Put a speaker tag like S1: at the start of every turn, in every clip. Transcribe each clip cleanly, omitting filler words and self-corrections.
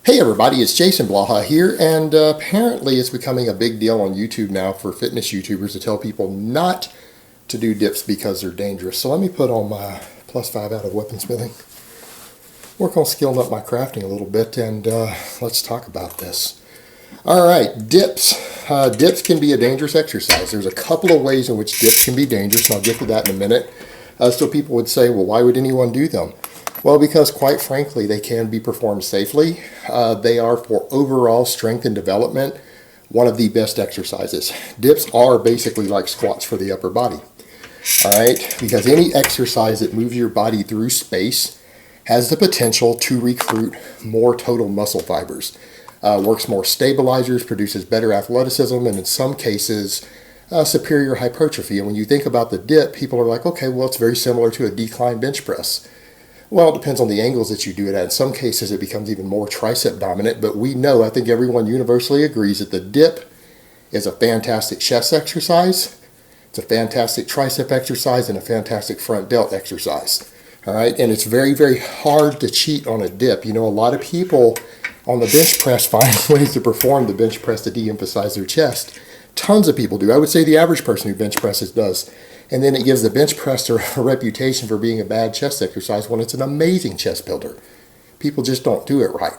S1: Hey everybody, it's Jason Blaha here, and apparently it's becoming a big deal on YouTube now for fitness YouTubers to tell people not to do dips because they're dangerous. So let me put on my +5 out of weaponsmithing, work on skilling up my crafting a little bit, and let's talk about this. Alright, dips. Dips can be a dangerous exercise. There's a couple of ways in which dips can be dangerous, and I'll get to that in a minute. So people would say, well, why would anyone do them? Well, because quite frankly, they can be performed safely. They are, for overall strength and development, one of the best exercises. Dips are basically like squats for the upper body. All right, because any exercise that moves your body through space has the potential to recruit more total muscle fibers. Works more stabilizers, produces better athleticism, and in some cases, superior hypertrophy. And when you think about the dip, people are like, okay, well, it's very similar to a decline bench press. Well, it depends on the angles that you do it at. In some cases, it becomes even more tricep dominant, but we know, I think everyone universally agrees that the dip is a fantastic chest exercise, it's a fantastic tricep exercise, and a fantastic front delt exercise. All right, and it's very, very hard to cheat on a dip. You know, a lot of people on the bench press find ways to perform the bench press to de-emphasize their chest. Tons of people do. I would say the average person who bench presses does. And then it gives the bench press a reputation for being a bad chest exercise when it's an amazing chest builder. People just don't do it right.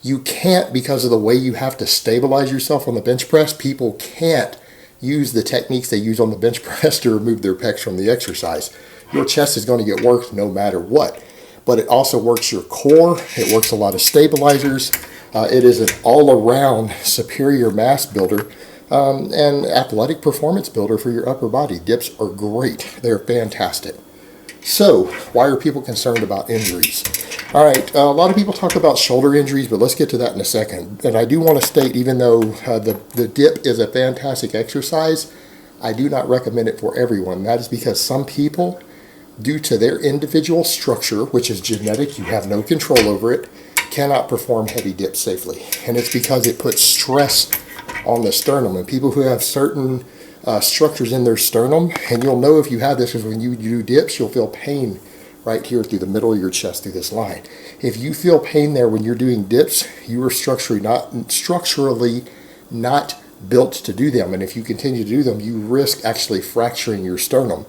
S1: You can't, because of the way you have to stabilize yourself on the bench press, people can't use the techniques they use on the bench press to remove their pecs from the exercise. Your chest is going to get worked no matter what. But it also works your core. It works a lot of stabilizers. It is an all-around superior mass builder. And athletic performance builder for your upper body. Dips are great. They're fantastic. So, why are people concerned about injuries? All right, a lot of people talk about shoulder injuries, but let's get to that in a second. And I do want to state, even though the dip is a fantastic exercise, I do not recommend it for everyone. That is because some people, due to their individual structure, which is genetic, you have no control over it, cannot perform heavy dips safely. And it's because it puts stress on the sternum, and people who have certain structures in their sternum, and you'll know if you have this, because when you do dips, you'll feel pain right here through the middle of your chest through this line. If you feel pain there when you're doing dips, you are structurally not built to do them, and if you continue to do them, you risk actually fracturing your sternum.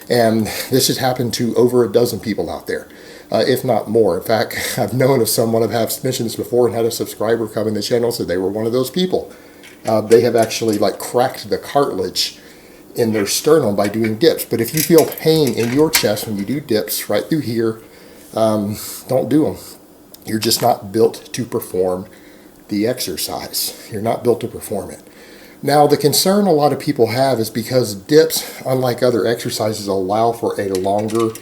S1: And this has happened to over a dozen people out there, if not more. In fact, I've known of someone, I've mentioned this before, and had a subscriber come in the channel, said they were one of those people. They have actually cracked the cartilage in their sternum by doing dips. But if you feel pain in your chest when you do dips right through here, don't do them. You're just not built to perform the exercise. You're not built to perform it. Now, the concern a lot of people have is because dips, unlike other exercises, allow for a longer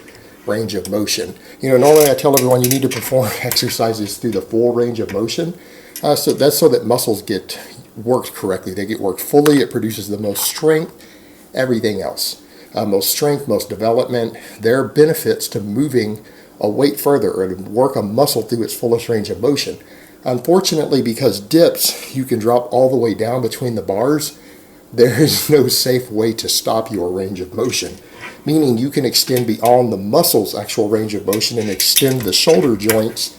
S1: range of motion. You know, normally I tell everyone you need to perform exercises through the full range of motion. So that's so that muscles get worked correctly. They get worked fully. It produces the most strength, everything else. Most strength, most development. There are benefits to moving a weight further or to work a muscle through its fullest range of motion. Unfortunately, because dips, you can drop all the way down between the bars, there is no safe way to stop your range of motion. Meaning you can extend beyond the muscle's actual range of motion and extend the shoulder joints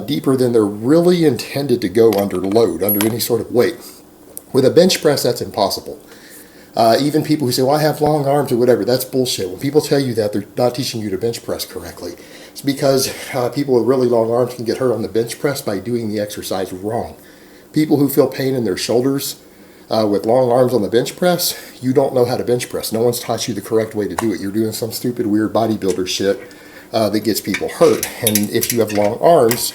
S1: deeper than they're really intended to go under load, under any sort of weight. With a bench press, that's impossible. Even people who say, well, I have long arms or whatever, that's bullshit. When people tell you that, they're not teaching you to bench press correctly. It's because people with really long arms can get hurt on the bench press by doing the exercise wrong. People who feel pain in their shoulders with long arms on the bench press, you don't know how to bench press. No one's taught you the correct way to do it. You're doing some stupid, weird bodybuilder shit that gets people hurt. And if you have long arms,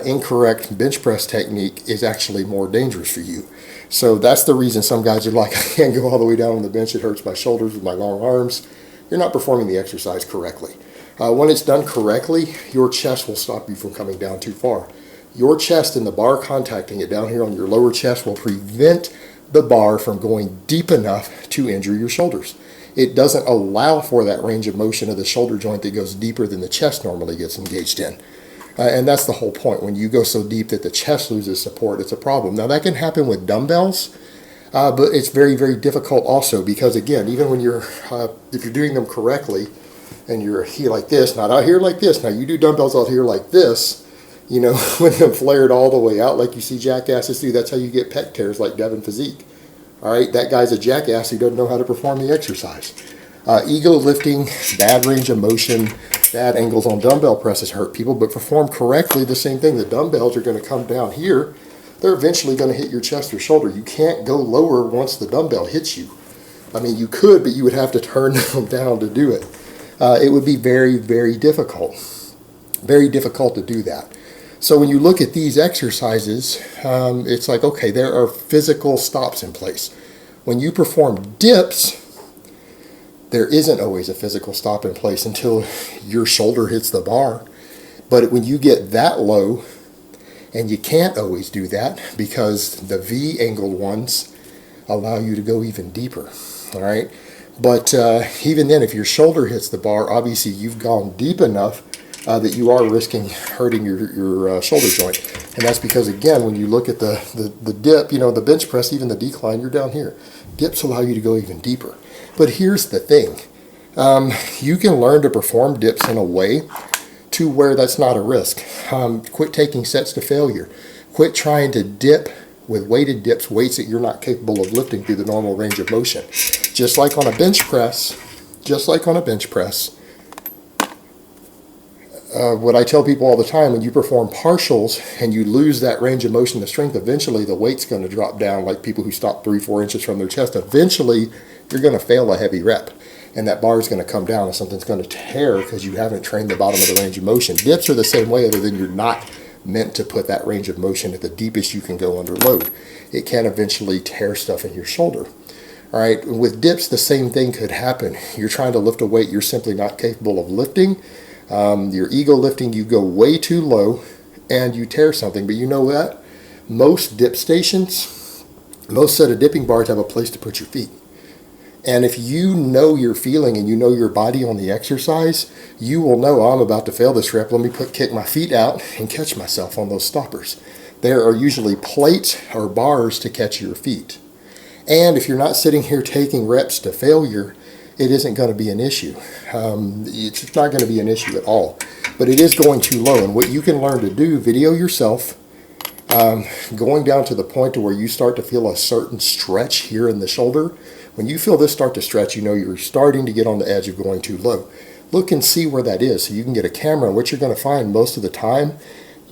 S1: incorrect bench press technique is actually more dangerous for you. So that's the reason some guys are like, I can't go all the way down on the bench, it hurts my shoulders with my long arms. You're not performing the exercise correctly. When it's done correctly, your chest will stop you from coming down too far. Your chest and the bar contacting it down here on your lower chest will prevent the bar from going deep enough to injure your shoulders. It doesn't allow for that range of motion of the shoulder joint that goes deeper than the chest normally gets engaged in. And that's the whole point. When you go so deep that the chest loses support, it's a problem. Now, that can happen with dumbbells, but it's very, very difficult also because, again, even when if you're doing them correctly and you're here like this, not out here like this. Now, you do dumbbells out here like this, You know, when they're flared all the way out like you see jackasses do, that's how you get pec tears like Devin Physique. All right, that guy's a jackass who doesn't know how to perform the exercise. Ego lifting, bad range of motion, bad angles on dumbbell presses hurt people, but perform correctly, the same thing. The dumbbells are going to come down here. They're eventually going to hit your chest or shoulder. You can't go lower once the dumbbell hits you. I mean, you could, but you would have to turn them down to do it. It would be very, very difficult. Very difficult to do that. So when you look at these exercises, it's like, okay, there are physical stops in place. When you perform dips, there isn't always a physical stop in place until your shoulder hits the bar. But when you get that low, and you can't always do that because the V-angled ones allow you to go even deeper, all right? But even then, if your shoulder hits the bar, obviously you've gone deep enough that you are risking hurting your shoulder joint. And that's because, again, when you look at the dip, you know, the bench press, even the decline, you're down here. Dips allow you to go even deeper. But here's the thing. You can learn to perform dips in a way to where that's not a risk. Quit taking sets to failure. Quit trying to dip with weighted dips, weights that you're not capable of lifting through the normal range of motion. Just like on a bench press, what I tell people all the time, when you perform partials and you lose that range of motion, the strength, eventually the weight's going to drop down, like people who stop 3-4 inches from their chest. Eventually, you're going to fail a heavy rep, and that bar is going to come down and something's going to tear because you haven't trained the bottom of the range of motion. Dips are the same way, other than you're not meant to put that range of motion at the deepest you can go under load. It can eventually tear stuff in your shoulder. All right, with dips, the same thing could happen. You're trying to lift a weight you're simply not capable of lifting. Your ego lifting, you go way too low and you tear something. But you know what? Most dip stations, most set of dipping bars have a place to put your feet. And if you know your feeling and you know your body on the exercise, you will know, oh, I'm about to fail this rep. Let me kick my feet out and catch myself on those stoppers. There are usually plates or bars to catch your feet. And if you're not sitting here taking reps to failure, it isn't going to be an issue. It's not going to be an issue at all. But it is going too low. And what you can learn to do, video yourself, going down to the point to where you start to feel a certain stretch here in the shoulder. When you feel this start to stretch, you know you're starting to get on the edge of going too low. Look and see where that is so you can get a camera. And what you're going to find most of the time,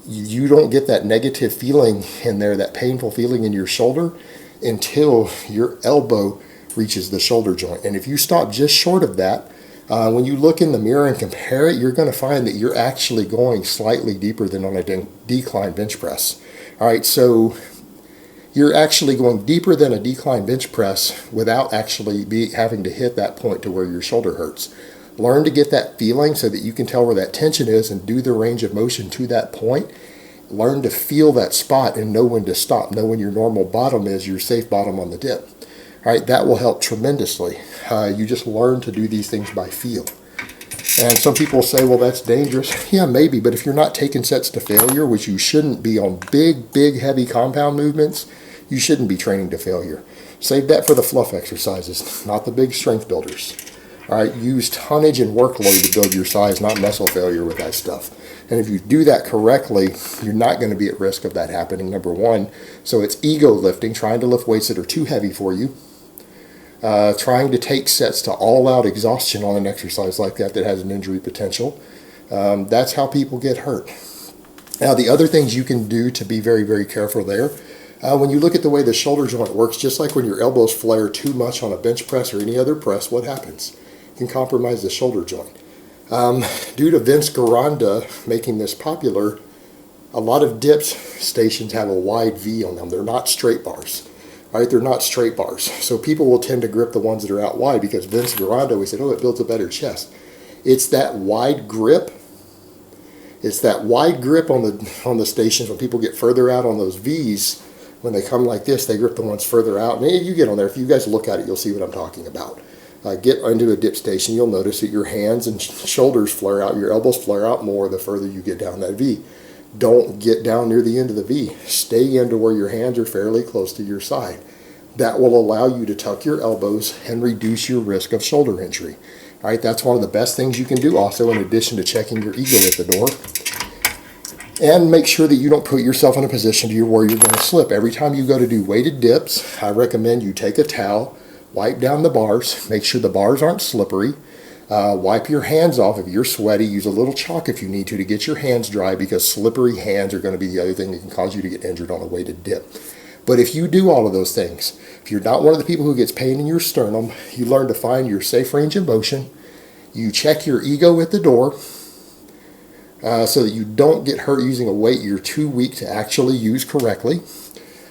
S1: you don't get that negative feeling in there, that painful feeling in your shoulder, until your elbow reaches the shoulder joint. And if you stop just short of that, when you look in the mirror and compare it, you're going to find that you're actually going slightly deeper than on a decline bench press. All right, so you're actually going deeper than a decline bench press without actually having to hit that point to where your shoulder hurts. Learn to get that feeling so that you can tell where that tension is and do the range of motion to that point. Learn to feel that spot and know when to stop. Know when your normal bottom is, your safe bottom on the dip. All right, that will help tremendously. You just learn to do these things by feel. And some people say, well, that's dangerous. Yeah, maybe, but if you're not taking sets to failure, which you shouldn't be on big, heavy compound movements, you shouldn't be training to failure. Save that for the fluff exercises, not the big strength builders. All right, use tonnage and workload to build your size, not muscle failure with that stuff. And if you do that correctly, you're not going to be at risk of that happening, number one. So it's ego lifting, trying to lift weights that are too heavy for you. Trying to take sets to all-out exhaustion on an exercise like that has an injury potential. That's how people get hurt. Now, the other things you can do to be very, very careful there, when you look at the way the shoulder joint works, just like when your elbows flare too much on a bench press or any other press, what happens? It can compromise the shoulder joint. Due to Vince Gironda making this popular, a lot of dips stations have a wide V on them. They're not straight bars. Right? They're not straight bars. So people will tend to grip the ones that are out wide because Vince Gironda always said, oh, it builds a better chest. It's that wide grip. It's that wide grip on the stations when people get further out on those V's. When they come like this, they grip the ones further out. And you get on there. If you guys look at it, you'll see what I'm talking about. Get into a dip station, you'll notice that your hands and shoulders flare out, your elbows flare out more the further you get down that V. Don't get down near the end of the V. Stay into where your hands are fairly close to your side. That will allow you to tuck your elbows and reduce your risk of shoulder injury. All right, that's one of the best things you can do also, in addition to checking your ego at the door. And make sure that you don't put yourself in a position where you're going to slip. Every time you go to do weighted dips, I recommend you take a towel, wipe down the bars, make sure the bars aren't slippery. Wipe your hands off. If you're sweaty, use a little chalk if you need to get your hands dry, because slippery hands are going to be the other thing that can cause you to get injured on a weighted dip. But if you do all of those things, if you're not one of the people who gets pain in your sternum, you learn to find your safe range of motion, you check your ego at the door, so that you don't get hurt using a weight you're too weak to actually use correctly.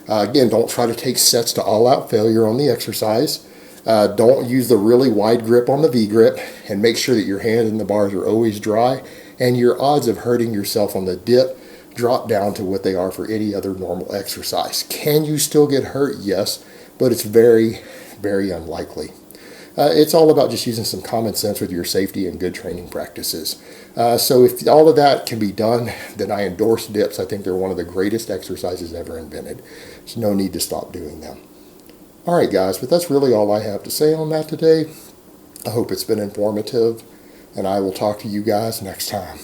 S1: Again, don't try to take sets to all-out failure on the exercise. Don't use the really wide grip on the V-grip, and make sure that your hands and the bars are always dry, and your odds of hurting yourself on the dip drop down to what they are for any other normal exercise. Can you still get hurt? Yes, but it's very, very unlikely. It's all about just using some common sense with your safety and good training practices. So if all of that can be done, then I endorse dips. I think they're one of the greatest exercises ever invented. There's no need to stop doing them. All right, guys, but that's really all I have to say on that today. I hope it's been informative, and I will talk to you guys next time.